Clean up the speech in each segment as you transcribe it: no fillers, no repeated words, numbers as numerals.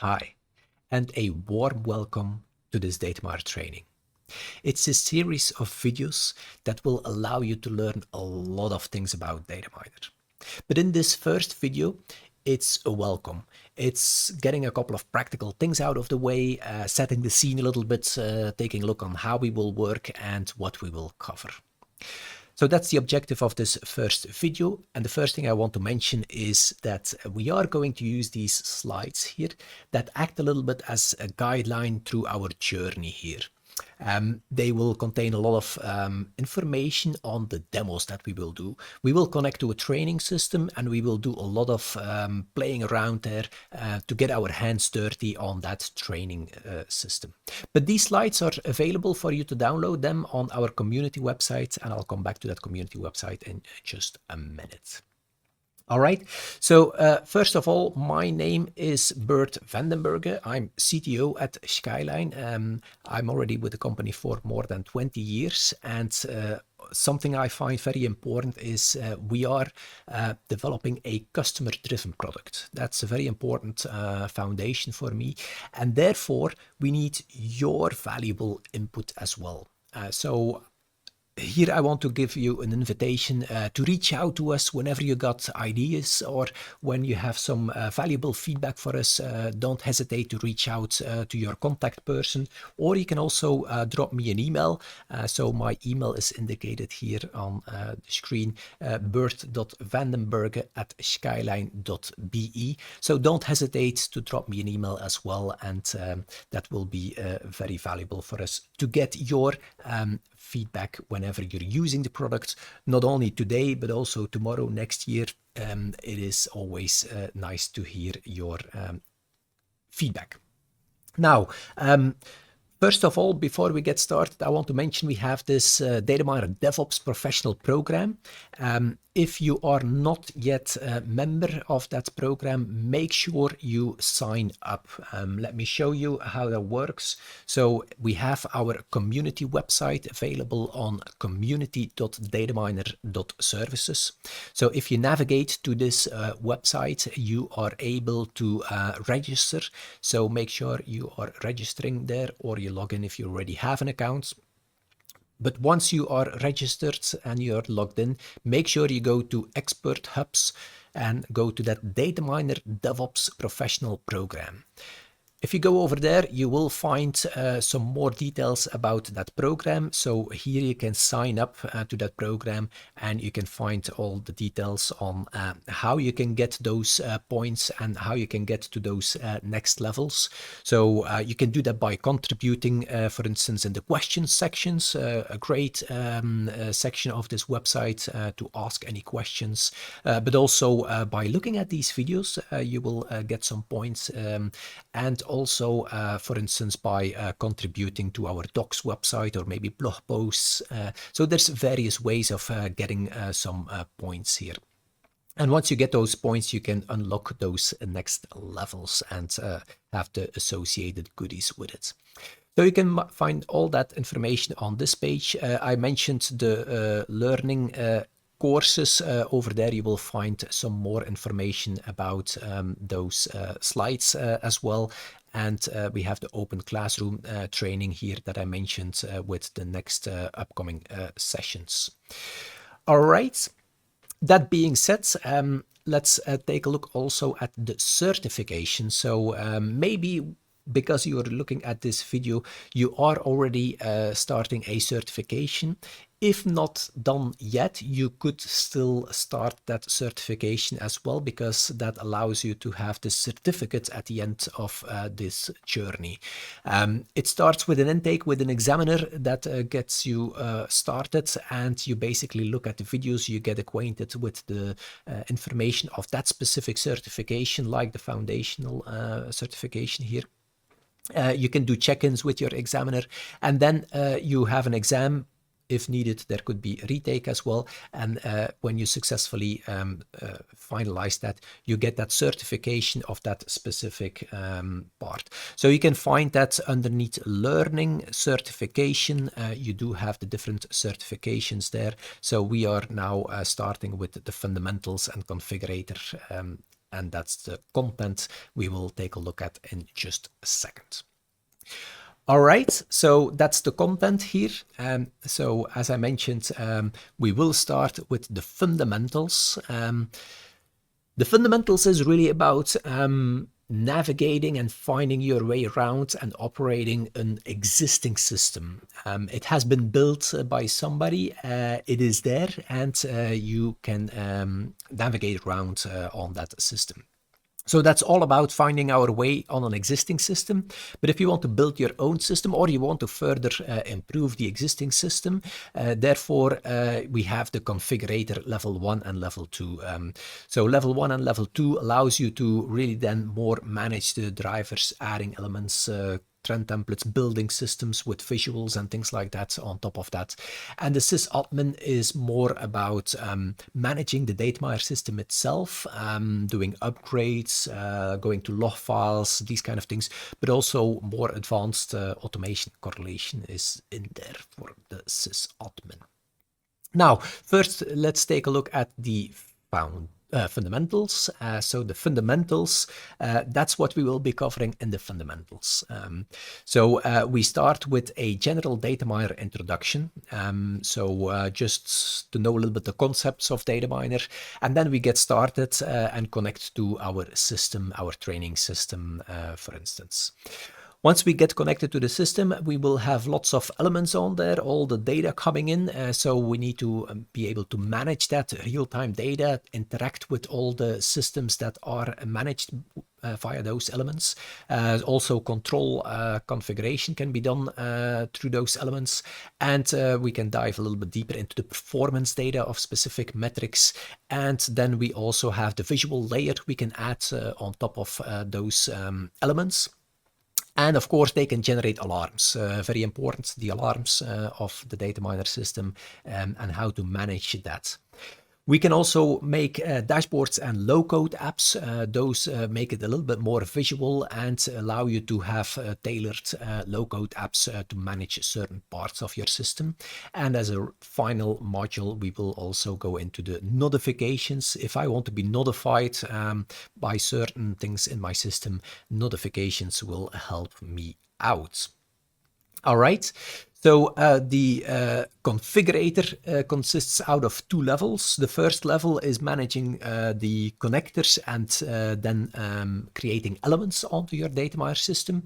Hi, and a warm welcome to this DataMiner training. It's a series of videos that will allow you to learn a lot of things about DataMiner. But in this first video, it's a welcome. It's getting a couple of practical things out of the way, setting the scene a little bit, taking a look on how we will work and what we will cover. So that's the objective of this first video. And the first thing I want to mention is that we are going to use these slides here that act a little bit as a guideline through our journey here. They will contain a lot of information on the demos that we will do. We will connect to a training system and we will do a lot of playing around there to get our hands dirty on that training system. But these slides are available for you to download them on our community website, and I'll come back to that community website in just a minute. All right, so first of all, my name is Bert Vandenbergen. I'm CTO at Skyline. I'm already with the company for more than 20 years, and something I find very important is we are developing a customer-driven product. That's a very important foundation for me, and therefore we need your valuable input as well. So here I want to give you an invitation to reach out to us whenever you got ideas or when you have some valuable feedback for us. Don't hesitate to reach out to your contact person, or you can also drop me an email. So my email is indicated here on the screen, bert.vandenbergen@skyline.be. So don't hesitate to drop me an email as well, and that will be very valuable for us to get your feedback whenever you're using the product, not only today, but also tomorrow, next year. It is always nice to hear your feedback. Now, first of all, before we get started, I want to mention we have this DataMiner DevOps professional program. If you are not yet a member of that program, make sure you sign up. Let me show you how that works. So we have our community website available on community.dataminer.services. So if you navigate to this website, you are able to register. So make sure you are registering there, or you log in if you already have an account. But once you are registered and you're logged in, make sure you go to Expert Hubs and go to that DataMiner DevOps Professional Program. If you go over there, you will find some more details about that program. So here you can sign up to that program, and you can find all the details on how you can get those points and how you can get to those next levels. So you can do that by contributing, for instance, in the questions sections, a great section of this website to ask any questions, but also by looking at these videos, you will get some points, and also, for instance, by contributing to our docs website or maybe blog posts. So there's various ways of getting some points here. And once you get those points, you can unlock those next levels and have the associated goodies with it. So you can find all that information on this page. I mentioned the learning courses. Over there you will find some more information about those slides as well. And we have the open classroom training here that I mentioned with the next upcoming sessions. All right. That being said, let's take a look also at the certification. So maybe because you are looking at this video, you are already starting a certification. If not done yet, you could still start that certification as well, because that allows you to have the certificate at the end of this journey. It starts with an intake with an examiner that gets you started, and you basically look at the videos, you get acquainted with the information of that specific certification, like the foundational certification here. You can do check-ins with your examiner, and then you have an exam. If needed, there could be a retake as well. And when you successfully finalize that, you get that certification of that specific part. So you can find that underneath learning certification. You do have the different certifications there. So we are now starting with the fundamentals and configurator and that's the content we will take a look at in just a second. All right, so that's the content here. So as I mentioned, we will start with the fundamentals. The fundamentals is really about navigating and finding your way around and operating an existing system. It has been built by somebody, it is there, and you can navigate around on that system. So that's all about finding our way on an existing system. But if you want to build your own system or you want to further improve the existing system, therefore we have the configurator level 1 and level 2. So level 1 and level 2 allows you to really then more manage the drivers, adding elements, trend templates, building systems with visuals and things like that on top of that. And the sysadmin is more about managing the DataMiner system itself, doing upgrades, going to log files, these kind of things, but also more advanced automation correlation is in there for the sysadmin. Now, first, let's take a look at the fundamentals. So the fundamentals, that's what we will be covering in the fundamentals. So we start with a general DataMiner introduction. So just to know a little bit the concepts of DataMiner, and then we get started and connect to our system, our training system, for instance. Once we get connected to the system, we will have lots of elements on there, all the data coming in. So we need to be able to manage that real-time data, interact with all the systems that are managed via those elements. Also control configuration can be done through those elements. And we can dive a little bit deeper into the performance data of specific metrics. And then we also have the visual layer we can add on top of those elements. And of course, they can generate alarms. Very important, the alarms of the DataMiner system and how to manage that. We can also make dashboards and low-code apps. Those make it a little bit more visual and allow you to have tailored low-code apps to manage certain parts of your system. And as a final module, we will also go into the notifications. If I want to be notified by certain things in my system, notifications will help me out. All right. So the configurator consists out of two levels. The first level is managing the connectors and then creating elements onto your DataMiner system.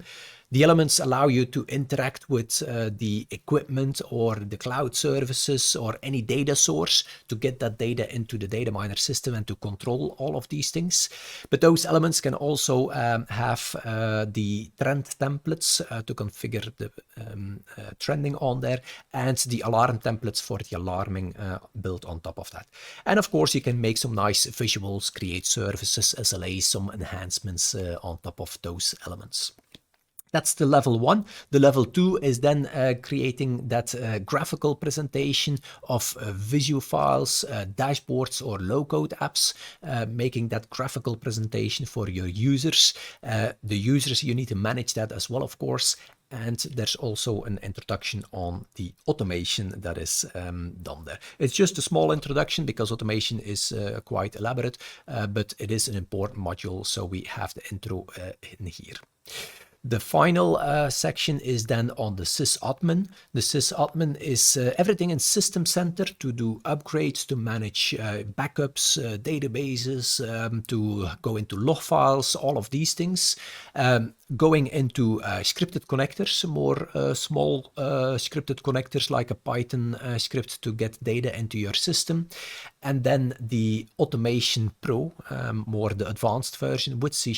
The elements allow you to interact with the equipment or the cloud services or any data source to get that data into the DataMiner system and to control all of these things. But those elements can also have the trend templates to configure the trending on there, and the alarm templates for the alarming built on top of that. And of course, you can make some nice visuals, create services, SLAs, some enhancements on top of those elements. That's the level 1. The level 2 is then creating that graphical presentation of visual files, dashboards or low-code apps, making that graphical presentation for your users. The users, you need to manage that as well, of course. And there's also an introduction on the automation that is done there. It's just a small introduction because automation is quite elaborate, but it is an important module, so we have the intro in here. The final section is then on the sysadmin. The sysadmin is everything in System Center to do upgrades, to manage backups, databases, to go into log files, all of these things. Going into scripted connectors, more small scripted connectors like a Python script to get data into your system. And then the Automation Pro, more the advanced version with C#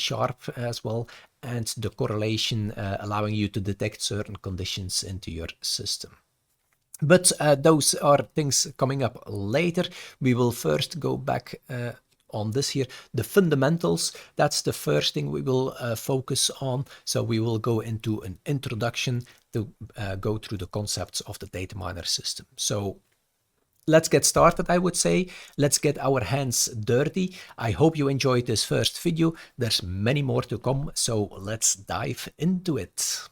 as well, and the correlation allowing you to detect certain conditions into your system. But those are things coming up later. We will first go back on this here, the fundamentals. That's the first thing we will focus on. So we will go into an introduction to go through the concepts of the DataMiner system. So let's get started, I would say. Let's get our hands dirty. I hope you enjoyed this first video. There's many more to come, so let's dive into it.